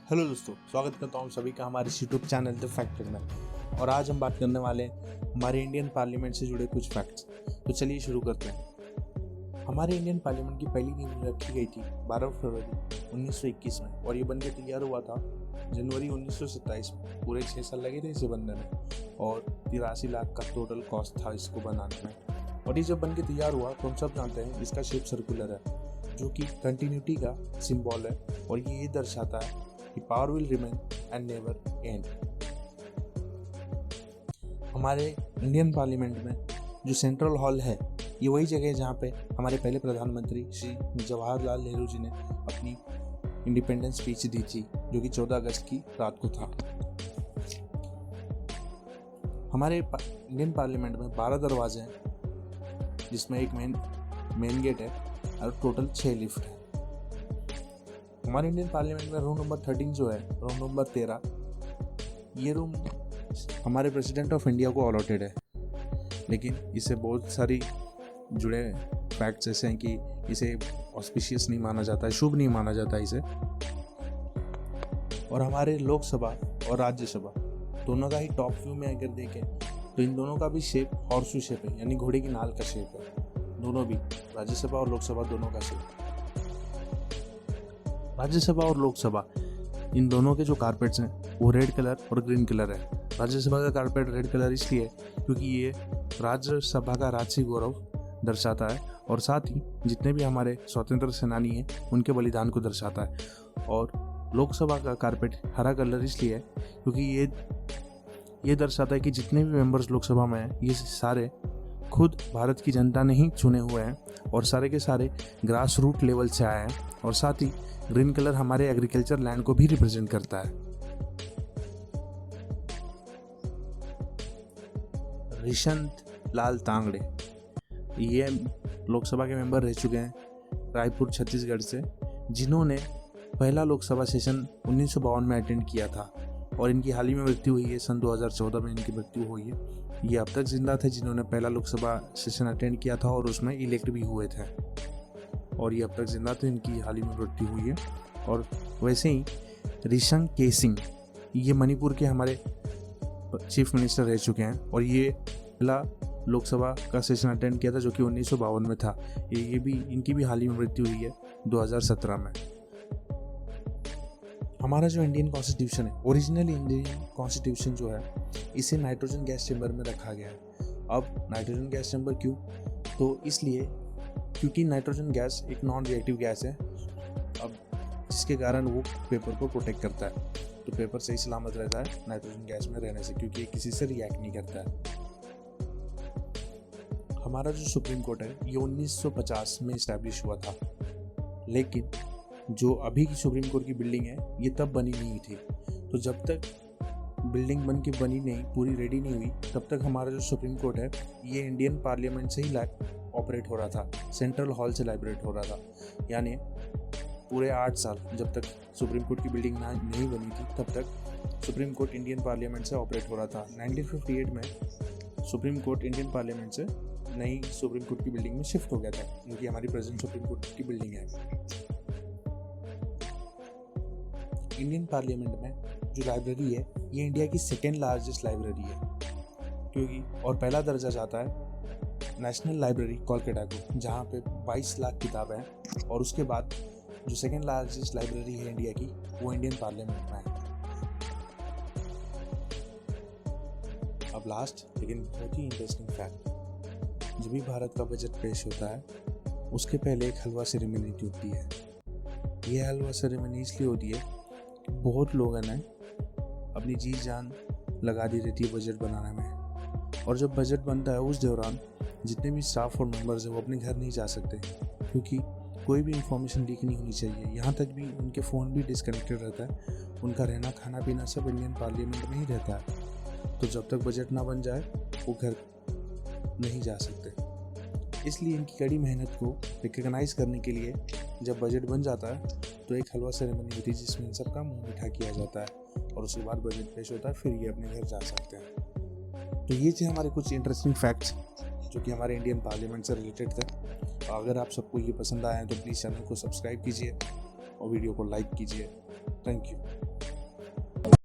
Hello दोस्तों, स्वागत करता हूँ सभी का हमारे यूट्यूब चैनल द फैक्ट में। और आज हम बात करने वाले हैं हमारे इंडियन पार्लियामेंट से जुड़े कुछ फैक्ट्स। तो चलिए शुरू करते हैं। हमारे इंडियन पार्लियामेंट की पहली नींव रखी गई थी 12 फरवरी 1921 में और ये बनकर तैयार हुआ था जनवरी 1927 में। पूरे 6 साल लगे थे इसे बनने में और 83 लाख का टोटल कॉस्ट था इसको बनाने में। और ये जब बनकर तैयार हुआ तो हम सब जानते हैं इसका शेप सर्कुलर है, जो कि कंटिन्यूटी का सिंबल है और ये दर्शाता है कि power will remain and never and. हमारे इंडियन पार्लियामेंट में जो सेंट्रल हॉल है ये वही जगह है जहाँ पे हमारे पहले प्रधानमंत्री श्री जवाहरलाल नेहरू जी ने अपनी इंडिपेंडेंस स्पीच दी थी, जो कि 14 अगस्त की रात को था। हमारे इंडियन पार्लियामेंट में 12 दरवाजे हैं, जिसमें एक मेन गेट है और टोटल 6 लिफ्ट है। हमारे इंडियन पार्लियामेंट में रूम नंबर 13 जो है, रूम नंबर 13, ये रूम हमारे प्रेसिडेंट ऑफ इंडिया को अलॉटेड है, लेकिन इसे बहुत सारी जुड़े फैक्ट्स ऐसे हैं कि इसे ऑस्पिशियस नहीं माना जाता है, शुभ नहीं माना जाता है इसे। और हमारे लोकसभा और राज्यसभा दोनों का ही टॉप व्यू में अगर देखें तो इन दोनों का भी शेप हॉर्सशू शेप है, यानी घोड़े की नाल का शेप है। दोनों भी राज्यसभा और लोकसभा दोनों का शेप। राज्यसभा और लोकसभा इन दोनों के जो कारपेट्स हैं वो रेड कलर और ग्रीन कलर है। राज्यसभा का कारपेट रेड कलर इसलिए क्योंकि ये राज्यसभा का राजसी गौरव दर्शाता है और साथ ही जितने भी हमारे स्वतंत्र सेनानी हैं उनके बलिदान को दर्शाता है। और लोकसभा का कारपेट हरा कलर इसलिए है क्योंकि ये दर्शाता है कि जितने भी मेंबर्स लोकसभा में हैं ये सारे खुद भारत की जनता ने ही चुने हुए हैं और सारे के सारे ग्रास रूट लेवल से आए हैं। और साथ ही ग्रीन कलर हमारे एग्रीकल्चर लैंड को भी रिप्रेजेंट करता है। ऋषंत लाल तांगड़े ये लोकसभा के मेंबर रह चुके हैं रायपुर छत्तीसगढ़ से, जिन्होंने पहला लोकसभा सेशन 1952 में अटेंड किया था और इनकी हाल ही में मृत्यु हुई है। सन 2014 में इनकी मृत्यु हुई है। ये अब तक जिंदा थे जिन्होंने पहला लोकसभा सेशन अटेंड किया था और उसमें इलेक्ट भी हुए थे और ये अब तक जिंदा थे। इनकी हाल ही में मृत्यु हुई है। और वैसे ही ऋषंग केसिंग ये मणिपुर के हमारे चीफ मिनिस्टर रह चुके हैं और ये पहला लोकसभा का सेशन अटेंड किया था जो कि 1952 में था। इनकी भी हाल ही में मृत्यु हुई है 2017 में। हमारा जो इंडियन कॉन्स्टिट्यूशन है, ओरिजिनल इंडियन कॉन्स्टिट्यूशन जो है, इसे नाइट्रोजन गैस चैम्बर में रखा गया है। अब नाइट्रोजन गैस चैम्बर क्यों? तो इसलिए क्योंकि नाइट्रोजन गैस एक नॉन रिएक्टिव गैस है, अब जिसके कारण वो पेपर को प्रोटेक्ट करता है। तो पेपर सही सलामत रहता है नाइट्रोजन गैस में रहने से, क्योंकि ये किसी से रिएक्ट नहीं करता है। हमारा जो सुप्रीम कोर्ट है ये 1950 में इस्टेब्लिश हुआ था, लेकिन जो अभी की सुप्रीम कोर्ट की बिल्डिंग है ये तब बनी नहीं थी। तो जब तक बिल्डिंग बन के बनी नहीं, पूरी रेडी नहीं हुई, तब तक हमारा जो सुप्रीम कोर्ट है ये इंडियन पार्लियामेंट से ही ऑपरेट हो रहा था, सेंट्रल हॉल से लाइब्रेट हो रहा था। यानी पूरे 8 साल जब तक सुप्रीम कोर्ट की बिल्डिंग नहीं बनी थी तब तक सुप्रीम कोर्ट इंडियन पार्लियामेंट से ऑपरेट हो रहा था। 1958 में सुप्रीम कोर्ट इंडियन पार्लियामेंट से नई सुप्रीम कोर्ट की बिल्डिंग में शिफ्ट हो गया था, क्योंकि हमारी प्रेजेंट सुप्रीम कोर्ट की बिल्डिंग है। इंडियन पार्लियामेंट में जो लाइब्रेरी है ये इंडिया की सेकेंड लार्जेस्ट लाइब्रेरी है, क्योंकि और पहला दर्जा जाता है नेशनल लाइब्रेरी कोलकाता को, जहाँ पे 22 लाख किताबें हैं। और उसके बाद जो सेकेंड लार्जेस्ट लाइब्रेरी है इंडिया की वो इंडियन पार्लियामेंट में है। अब लास्ट लेकिन बहुत ही इंटरेस्टिंग फैक्ट, जब भी भारत का बजट पेश होता है उसके पहले एक हलवा सेरेमनी होती है। ये हलवा सेरेमनी इसलिए होती है कि बहुत लोगों ने अपनी जी जान लगा दी रहती है बजट बनाने में, और जब बजट बनता है उस दौरान जितने भी स्टाफ और मेंबर्स हैं वो अपने घर नहीं जा सकते, क्योंकि कोई भी इंफॉर्मेशन लीक नहीं होनी चाहिए। यहाँ तक भी उनके फ़ोन भी डिसकनेक्टेड रहता है, उनका रहना खाना पीना सब इंडियन पार्लियामेंट में ही रहता है। तो जब तक बजट ना बन जाए वो घर नहीं जा सकते। इसलिए इनकी कड़ी मेहनत को रिकग्नाइज करने के लिए जब बजट बन जाता है तो एक हलवा सेरेमनी होती है जिसमें इन सबका मुँह मीठा किया जाता है और उसके बाद बजट पेश होता है, फिर ये अपने घर जा सकते हैं। तो ये थे हमारे कुछ इंटरेस्टिंग फैक्ट्स जो कि हमारे इंडियन पार्लियामेंट से रिलेटेड थे। अगर आप सबको ये पसंद आया है तो प्लीज़ चैनल को सब्सक्राइब कीजिए और वीडियो को लाइक कीजिए। Thank you.